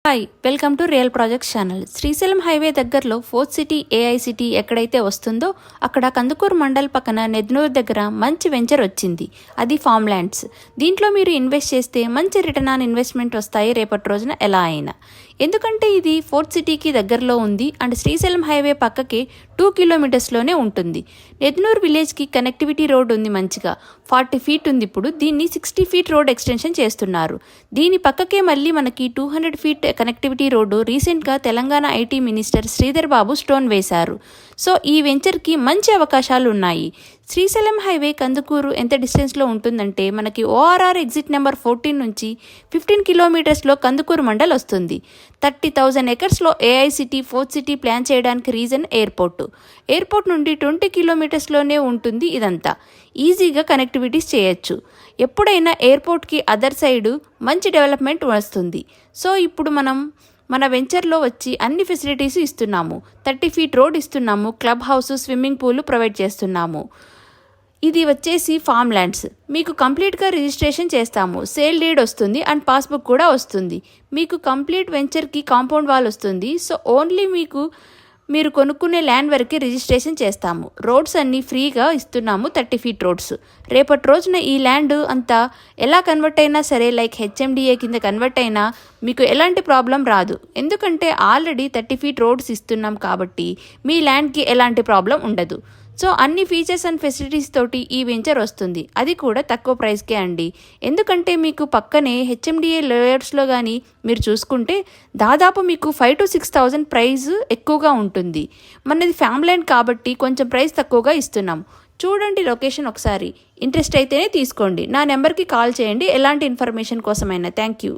Hi, welcome to real projects channel. Srisailam highway దగ్గరలో fourth city AI city ఎక్కడైతే వస్తుందో అక్కడ కందుకూరు మండల్ పక్కన నెద్నూరు దగ్గర మంచి వెంచర్ వచ్చింది. అది ఫామ్ ల్యాండ్స్. దీంట్లో మీరు ఇన్వెస్ట్ చేస్తే మంచి రిటర్న్ ఆన్ ఇన్వెస్ట్మెంట్ వస్తాయి రేపటి రోజున ఎలా అయినా. ఎందుకంటే ఇది ఫోర్త్ సిటీకి దగ్గరలో ఉంది అండ్ శ్రీశైలం హైవే పక్కకి 2 కిలోమీటర్స్లోనే ఉంటుంది. నెద్నూరు విలేజ్కి కనెక్టివిటీ రోడ్ ఉంది, మంచిగా 40 ఫీట్ ఉంది. ఇప్పుడు దీన్ని 60 ఫీట్ రోడ్ ఎక్స్టెన్షన్ చేస్తున్నారు. దీని పక్కకే మళ్ళీ మనకి 200 ఫీట్ కనెక్టివిటీ రోడ్డు రీసెంట్గా Telangana IT minister Sridhar Babu stone వేశారు. సో ఈ వెంచర్కి మంచి అవకాశాలు ఉన్నాయి. శ్రీశైలం హైవే కందుకూరు ఎంత డిస్టెన్స్లో ఉంటుందంటే మనకి ఓఆర్ఆర్ ఎగ్జిట్ నెంబర్ 14 నుంచి 15 కిలోమీటర్స్లో కందుకూరు మండల్ వస్తుంది. 30,000 ఎకర్స్లో AI city fourth city plan చేయడానికి రీజన్ ఎయిర్పోర్ట్ నుండి 20 కిలోమీటర్స్లోనే ఉంటుంది. ఇదంతా ఈజీగా కనెక్టివిటీస్ చేయొచ్చు. ఎప్పుడైనా ఎయిర్పోర్ట్కి అదర్ సైడు మంచి డెవలప్మెంట్ వస్తుంది. సో ఇప్పుడు మన వెంచర్లో వచ్చి అన్ని ఫెసిలిటీస్ ఇస్తున్నాము. 30 ఫీట్ రోడ్ ఇస్తున్నాము, club house, swimming pool provide చేస్తున్నాము. ఇది వచ్చేసి ఫామ్ ల్యాండ్స్. మీకు కంప్లీట్గా రిజిస్ట్రేషన్ చేస్తాము. సేల్ డీడ్ వస్తుంది అండ్ పాస్బుక్ కూడా వస్తుంది. మీకు కంప్లీట్ వెంచర్కి కాంపౌండ్ వాల్ వస్తుంది. సో ఓన్లీ మీరు కొనుక్కునే ల్యాండ్ వరకే రిజిస్ట్రేషన్ చేస్తాము. రోడ్స్ అన్నీ ఫ్రీగా ఇస్తున్నాము, 30 ఫీట్ రోడ్స్. రేపటి రోజున ఈ ల్యాండ్ అంతా ఎలా కన్వర్ట్ అయినా సరే, లైక్ హెచ్ఎండిఏ కింద కన్వర్ట్ అయినా మీకు ఎలాంటి ప్రాబ్లం రాదు. ఎందుకంటే ఆల్రెడీ 30 ఫీట్ రోడ్స్ ఇస్తున్నాం కాబట్టి మీ ల్యాండ్కి ఎలాంటి ప్రాబ్లం ఉండదు. సో అన్ని ఫీచర్స్ అండ్ ఫెసిలిటీస్ తోటి ఈ వెంచర్ వస్తుంది. అది కూడా తక్కువ ప్రైస్కే అండి. ఎందుకంటే మీకు పక్కనే హెచ్ఎండిఏ లేయర్స్లో కానీ మీరు చూసుకుంటే దాదాపు మీకు 5,000 to 6,000 ప్రైస్ ఎక్కువగా ఉంటుంది. మనది ఫ్యామిలీ ల్యాండ్ కాబట్టి కొంచెం ప్రైస్ తక్కువగా ఇస్తున్నాం. చూడండి లొకేషన్ ఒకసారి. ఇంట్రెస్ట్ అయితేనే తీసుకోండి. నా నెంబర్కి కాల్ చేయండి ఎలాంటి ఇన్ఫర్మేషన్ కోసమైనా. Thank you.